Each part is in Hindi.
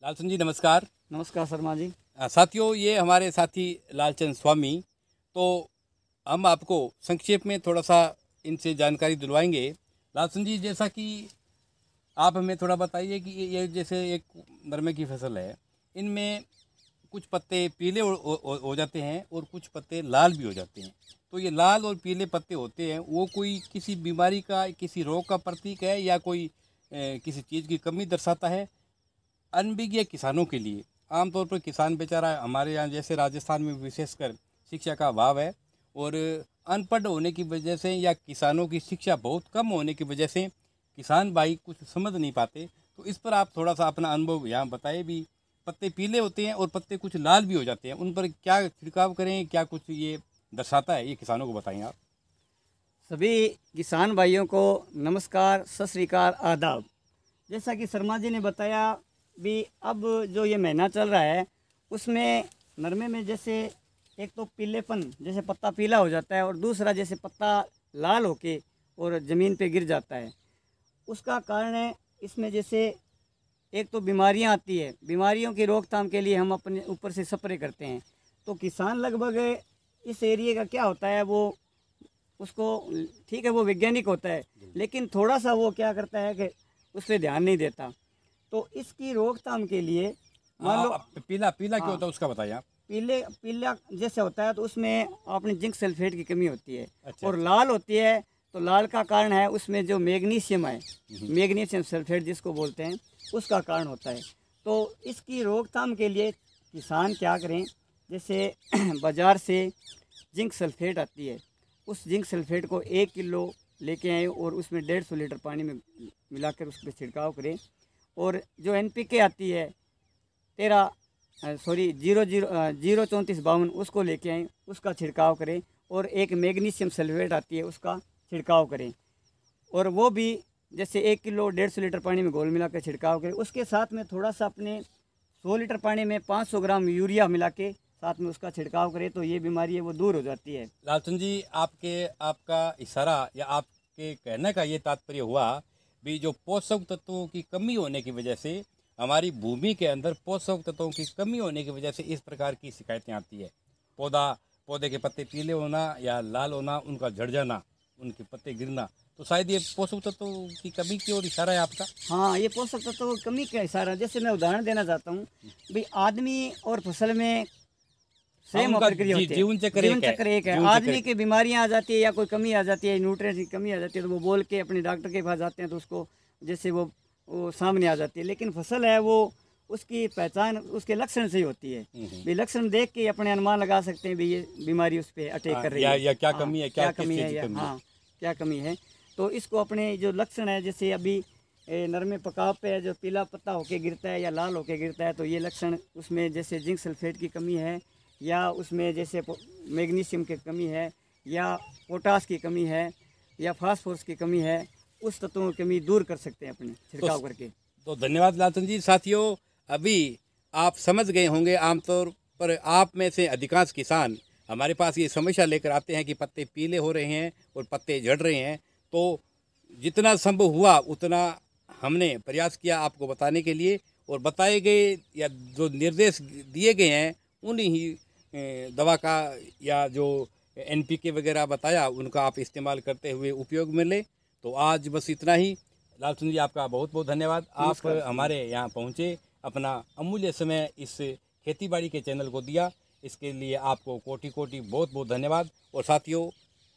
लालचंद जी नमस्कार। नमस्कार शर्मा जी। साथियों, ये हमारे साथी लालचंद स्वामी। तो हम आपको संक्षेप में थोड़ा सा इनसे जानकारी दिलवाएंगे। लालचंद जी, जैसा कि आप हमें थोड़ा बताइए कि ये जैसे एक नरमे की फसल है, इनमें कुछ पत्ते पीले हो जाते हैं और कुछ पत्ते लाल भी हो जाते हैं। तो ये लाल और पीले पत्ते होते हैं, वो कोई किसी बीमारी का, किसी रोग का प्रतीक है या कोई किसी चीज़ की कमी दर्शाता है? अनभिज्ञ किसानों के लिए, आमतौर पर किसान बेचारा, हमारे यहाँ जैसे राजस्थान में विशेषकर शिक्षा का अभाव है, और अनपढ़ होने की वजह से या किसानों की शिक्षा बहुत कम होने की वजह से किसान भाई कुछ समझ नहीं पाते। तो इस पर आप थोड़ा सा अपना अनुभव यहाँ बताइए भी। पत्ते पीले होते हैं और पत्ते कुछ लाल भी हो जाते हैं, उन पर क्या छिड़काव करें, क्या कुछ ये दर्शाता है, ये किसानों को बताएं आप। सभी किसान भाइयों को नमस्कार, सत श्री अकाल, आदाब। जैसा कि शर्मा जी ने बताया भी, अब जो ये महीना चल रहा है उसमें नरमे में जैसे एक तो पीलेपन, जैसे पत्ता पीला हो जाता है, और दूसरा जैसे पत्ता लाल होके और ज़मीन पे गिर जाता है। उसका कारण है इसमें जैसे एक तो बीमारियां आती है। बीमारियों की रोकथाम के लिए हम अपने ऊपर से स्प्रे करते हैं। तो किसान लगभग इस एरिए का क्या होता है, वो उसको, ठीक है वो वैज्ञानिक होता है, लेकिन थोड़ा सा वो क्या करता है कि उस पर ध्यान नहीं देता। तो इसकी रोकथाम के लिए मान लो, पीला पीला क्यों हाँ, होता है उसका बताइए आप। पीले पीला जैसे होता है तो उसमें अपनी जिंक सल्फेट की कमी होती है। अच्छा और अच्छा। लाल होती है तो लाल का कारण है उसमें जो मैग्नीशियम है, मैग्नीशियम सल्फेट जिसको बोलते हैं, उसका कारण होता है। तो इसकी रोकथाम के लिए किसान क्या करें, जैसे बाज़ार से जिंक सल्फेट आती है, उस जिंक सल्फेट को 1 किलो लेके आए और उसमें 150 लीटर पानी में मिलाकर उस पर छिड़काव करें। और जो NPK आती है 0 3452 उसको लेके आएँ, उसका छिड़काव करें। और एक मैग्नीशियम सल्फेट आती है, उसका छिड़काव करें। और वो भी जैसे 1 किलो 150 लीटर पानी में घोल मिला कर छिड़काव करें। उसके साथ में थोड़ा सा अपने 100 लीटर पानी में 500 ग्राम यूरिया मिला के साथ में उसका छिड़काव करें, तो ये बीमारी है वो दूर हो जाती है। लालचंद जी, आपका इशारा या आपके कहने का ये तात्पर्य हुआ भी, जो पोषक तत्वों की कमी होने की वजह से, हमारी भूमि के अंदर पोषक तत्वों की कमी होने की वजह से इस प्रकार की शिकायतें आती है। पौधे के पत्ते पीले होना या लाल होना, उनका झड़ जाना, उनके पत्ते गिरना, तो शायद ये पोषक तत्वों की कमी की ओर इशारा है आपका। हाँ, ये पोषक तत्वों की कमी का इशारा। जैसे मैं उदाहरण देना चाहता हूँ भाई, आदमी और फसल में हाँ, सेम उनका प्रक्रिया होती है। जीवन चक्र जीवन एक है। चक्र एक है। जीवन चक्र आदमी की बीमारियां आ जाती है या कोई कमी आ जाती है, न्यूट्रिएंट्स की कमी आ जाती है, तो वो बोल के अपने डॉक्टर के पास जाते हैं, तो उसको जैसे वो सामने आ जाती है। लेकिन फसल है वो, उसकी पहचान उसके लक्षण से ही होती है। भी लक्षण देख के अपने अनुमान लगा सकते हैं भी ये बीमारी उस पर अटैक कर रही है, या क्या हाँ कमी है, क्या किस कमी चीज़ है, की या कमी है। हाँ क्या कमी है। तो इसको अपने जो लक्षण है, जैसे अभी नरमे पकाव पे है, जो पीला पत्ता होके गिरता है या लाल होके गिरता है, तो ये लक्षण उसमें जैसे जिंक सल्फेट की कमी है, या उसमें जैसे मैग्नीशियम की कमी है, या पोटास की कमी है, या फास्फोरस की कमी है, उस तत्वों की कमी दूर कर सकते हैं अपने तो छिड़काव करके। तो धन्यवाद लालचंद जी। साथियों, अभी आप समझ गए होंगे, आमतौर पर आप में से अधिकांश किसान हमारे पास ये समस्या लेकर आते हैं कि पत्ते पीले हो रहे हैं और पत्ते झड़ रहे हैं। तो जितना संभव हुआ उतना हमने प्रयास किया आपको बताने के लिए, और बताए गए या जो निर्देश दिए गए हैं उन्हीं ही दवा का या जो NPK वगैरह बताया, उनका आप इस्तेमाल करते हुए उपयोग में लें। तो आज बस इतना ही। लालचंद जी, आपका बहुत बहुत धन्यवाद। आप नमस्कार। हमारे यहाँ पहुँचे, अपना अमूल्य समय इस खेतीबाड़ी के चैनल को दिया, इसके लिए आपको कोटि कोटि बहुत बहुत धन्यवाद। और साथियों,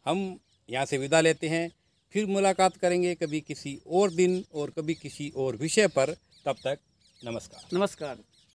हम यहाँ से विदा लेते हैं, फिर मुलाकात करेंगे कभी किसी और दिन और कभी किसी और विषय पर। तब तक नमस्कार। नमस्कार।